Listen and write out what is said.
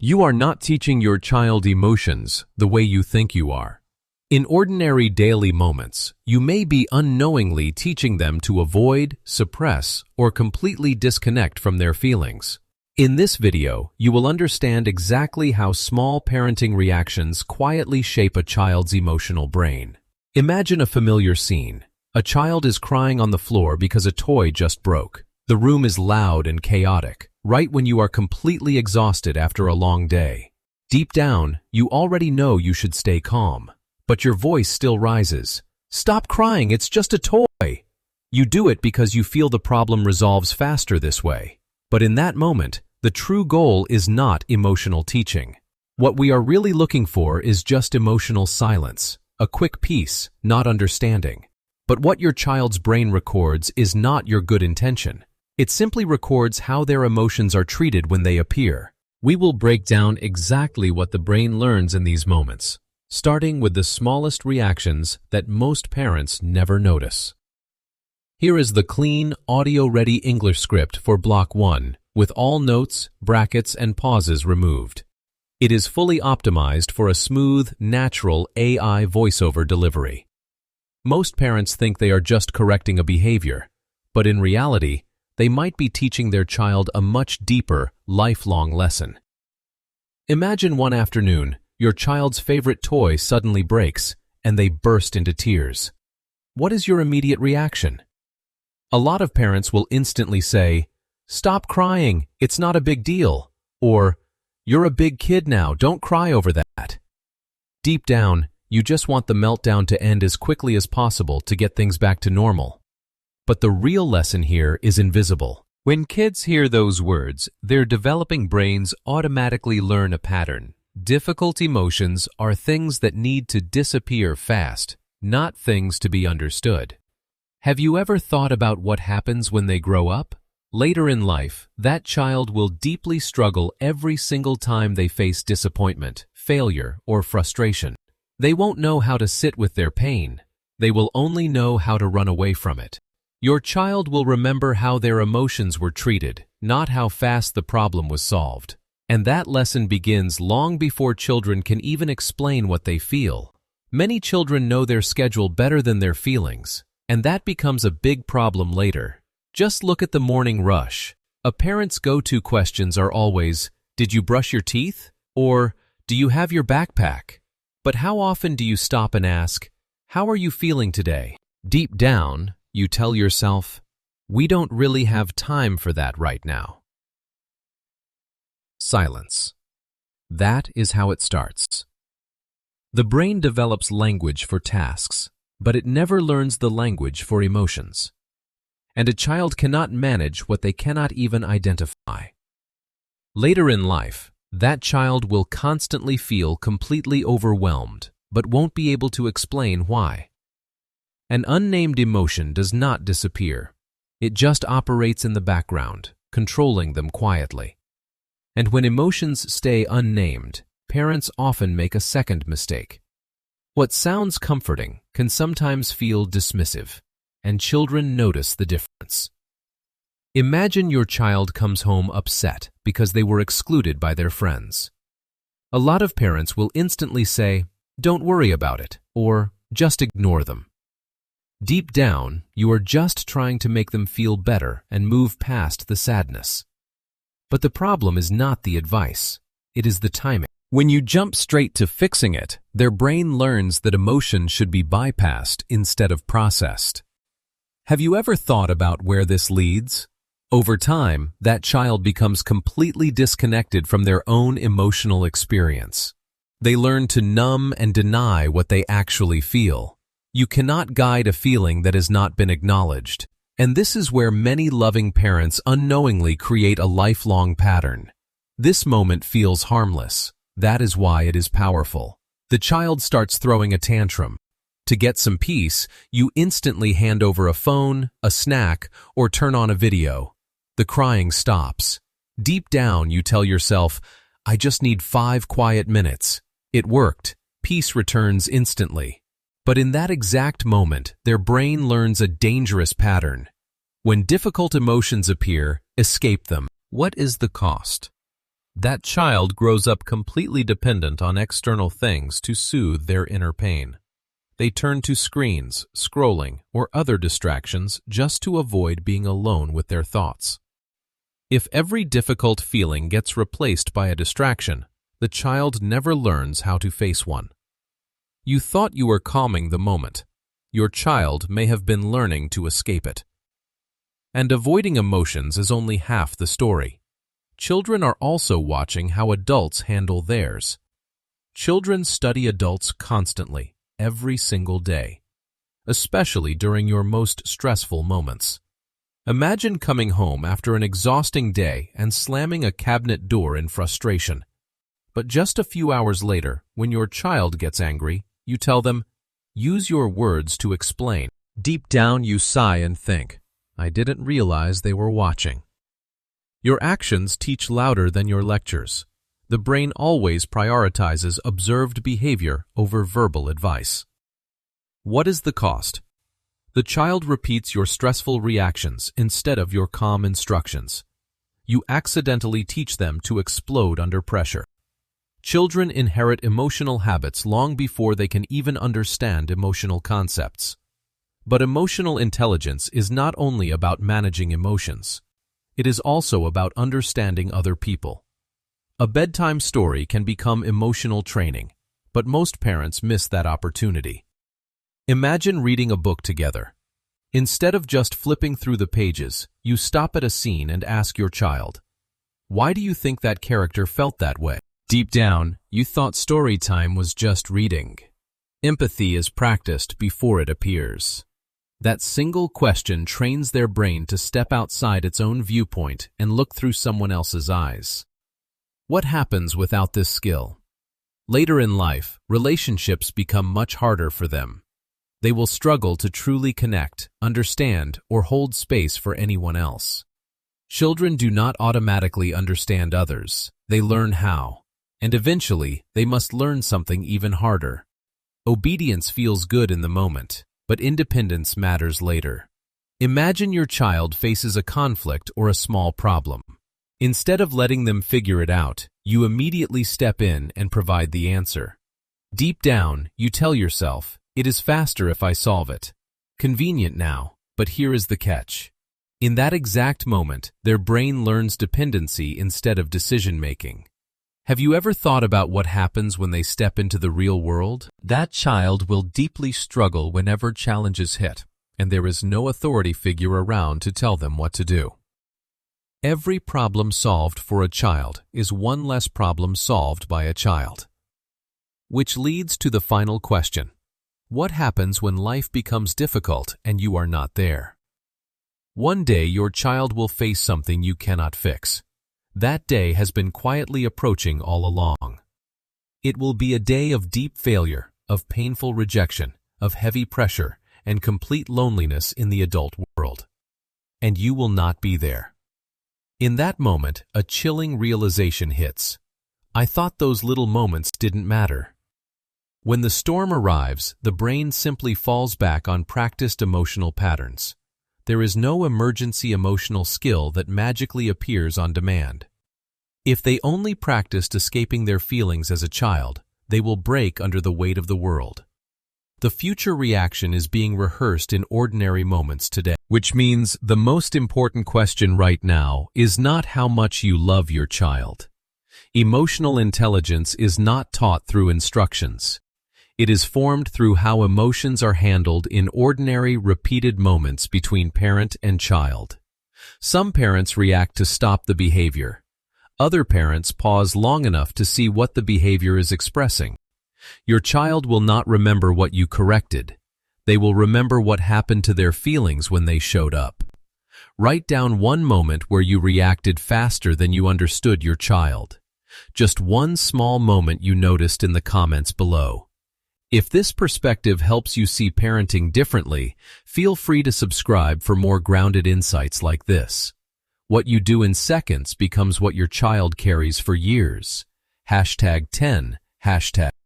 You are not teaching your child emotions the way you think you are. In ordinary daily moments, you may be unknowingly teaching them to avoid, suppress, or completely disconnect from their feelings. In this video, you will understand exactly how small parenting reactions quietly shape a child's emotional brain. Imagine a familiar scene. A child is crying on the floor because a toy just broke. The room is loud and chaotic, right when you are completely exhausted after a long day. Deep down, you already know you should stay calm. But your voice still rises. Stop crying, it's just a toy. You do it because you feel the problem resolves faster this way. But in that moment, the true goal is not emotional teaching. What we are really looking for is just emotional silence, a quick peace, not understanding. But what your child's brain records is not your good intention. It simply records how their emotions are treated when they appear. We will break down exactly what the brain learns in these moments, starting with the smallest reactions that most parents never notice. Here is the clean, audio-ready English script for Block 1, with all notes, brackets, and pauses removed. It is fully optimized for a smooth, natural AI voiceover delivery. Most parents think they are just correcting a behavior, but in reality, they might be teaching their child a much deeper, lifelong lesson. Imagine one afternoon, your child's favorite toy suddenly breaks, and they burst into tears. What is your immediate reaction? A lot of parents will instantly say, "Stop crying, it's not a big deal," or, "You're a big kid now, don't cry over that." Deep down, you just want the meltdown to end as quickly as possible to get things back to normal. But the real lesson here is invisible. When kids hear those words, their developing brains automatically learn a pattern. Difficult emotions are things that need to disappear fast, not things to be understood. Have you ever thought about what happens when they grow up? Later in life, that child will deeply struggle every single time they face disappointment, failure, or frustration. They won't know how to sit with their pain. They will only know how to run away from it. Your child will remember how their emotions were treated, not how fast the problem was solved. And that lesson begins long before children can even explain what they feel. Many children know their schedule better than their feelings, and that becomes a big problem later. Just look at the morning rush. A parent's go-to questions are always, "Did you brush your teeth?" or "Do you have your backpack?" But how often do you stop and ask, "How are you feeling today?" Deep down, you tell yourself, "We don't really have time for that right now." Silence. That is how it starts. The brain develops language for tasks, but it never learns the language for emotions. And a child cannot manage what they cannot even identify. Later in life, that child will constantly feel completely overwhelmed, but won't be able to explain why. An unnamed emotion does not disappear. It just operates in the background, controlling them quietly. And when emotions stay unnamed, parents often make a second mistake. What sounds comforting can sometimes feel dismissive, and children notice the difference. Imagine your child comes home upset because they were excluded by their friends. A lot of parents will instantly say, "Don't worry about it," or "Just ignore them." Deep down, you are just trying to make them feel better and move past the sadness. But the problem is not the advice, it is the timing. When you jump straight to fixing it, their brain learns that emotion should be bypassed instead of processed. Have you ever thought about where this leads? Over time, that child becomes completely disconnected from their own emotional experience. They learn to numb and deny what they actually feel. You cannot guide a feeling that has not been acknowledged. And this is where many loving parents unknowingly create a lifelong pattern. This moment feels harmless. That is why it is powerful. The child starts throwing a tantrum. To get some peace, you instantly hand over a phone, a snack, or turn on a video. The crying stops. Deep down, you tell yourself, "I just need 5 quiet minutes." It worked. Peace returns instantly. But in that exact moment, their brain learns a dangerous pattern. When difficult emotions appear, escape them. What is the cost? That child grows up completely dependent on external things to soothe their inner pain. They turn to screens, scrolling, or other distractions just to avoid being alone with their thoughts. If every difficult feeling gets replaced by a distraction, the child never learns how to face one. You thought you were calming the moment. Your child may have been learning to escape it. And avoiding emotions is only half the story. Children are also watching how adults handle theirs. Children study adults constantly, every single day, especially during your most stressful moments. Imagine coming home after an exhausting day and slamming a cabinet door in frustration. But just a few hours later, when your child gets angry, you tell them, "Use your words to explain." Deep down you sigh and think, "I didn't realize they were watching." Your actions teach louder than your lectures. The brain always prioritizes observed behavior over verbal advice. What is the cost? The child repeats your stressful reactions instead of your calm instructions. You accidentally teach them to explode under pressure. Children inherit emotional habits long before they can even understand emotional concepts. But emotional intelligence is not only about managing emotions. It is also about understanding other people. A bedtime story can become emotional training, but most parents miss that opportunity. Imagine reading a book together. Instead of just flipping through the pages, you stop at a scene and ask your child, "Why do you think that character felt that way?" Deep down, you thought story time was just reading. Empathy is practiced before it appears. That single question trains their brain to step outside its own viewpoint and look through someone else's eyes. What happens without this skill? Later in life, relationships become much harder for them. They will struggle to truly connect, understand, or hold space for anyone else. Children do not automatically understand others. They learn how. And eventually, they must learn something even harder. Obedience feels good in the moment, but independence matters later. Imagine your child faces a conflict or a small problem. Instead of letting them figure it out, you immediately step in and provide the answer. Deep down, you tell yourself, "It is faster if I solve it." Convenient now, but here is the catch. In that exact moment, their brain learns dependency instead of decision-making. Have you ever thought about what happens when they step into the real world? That child will deeply struggle whenever challenges hit, and there is no authority figure around to tell them what to do. Every problem solved for a child is one less problem solved by a child. Which leads to the final question. What happens when life becomes difficult and you are not there? One day your child will face something you cannot fix. That day has been quietly approaching all along. It will be a day of deep failure, of painful rejection, of heavy pressure, and complete loneliness in the adult world. And you will not be there. In that moment, a chilling realization hits. I thought those little moments didn't matter. When the storm arrives, the brain simply falls back on practiced emotional patterns. There is no emergency emotional skill that magically appears on demand. If they only practiced escaping their feelings as a child, they will break under the weight of the world. The future reaction is being rehearsed in ordinary moments today, which means the most important question right now is not how much you love your child. Emotional intelligence is not taught through instructions. It is formed through how emotions are handled in ordinary, repeated moments between parent and child. Some parents react to stop the behavior. Other parents pause long enough to see what the behavior is expressing. Your child will not remember what you corrected. They will remember what happened to their feelings when they showed up. Write down one moment where you reacted faster than you understood your child. Just one small moment you noticed in the comments below. If this perspective helps you see parenting differently, feel free to subscribe for more grounded insights like this. What you do in seconds becomes what your child carries for years. #10.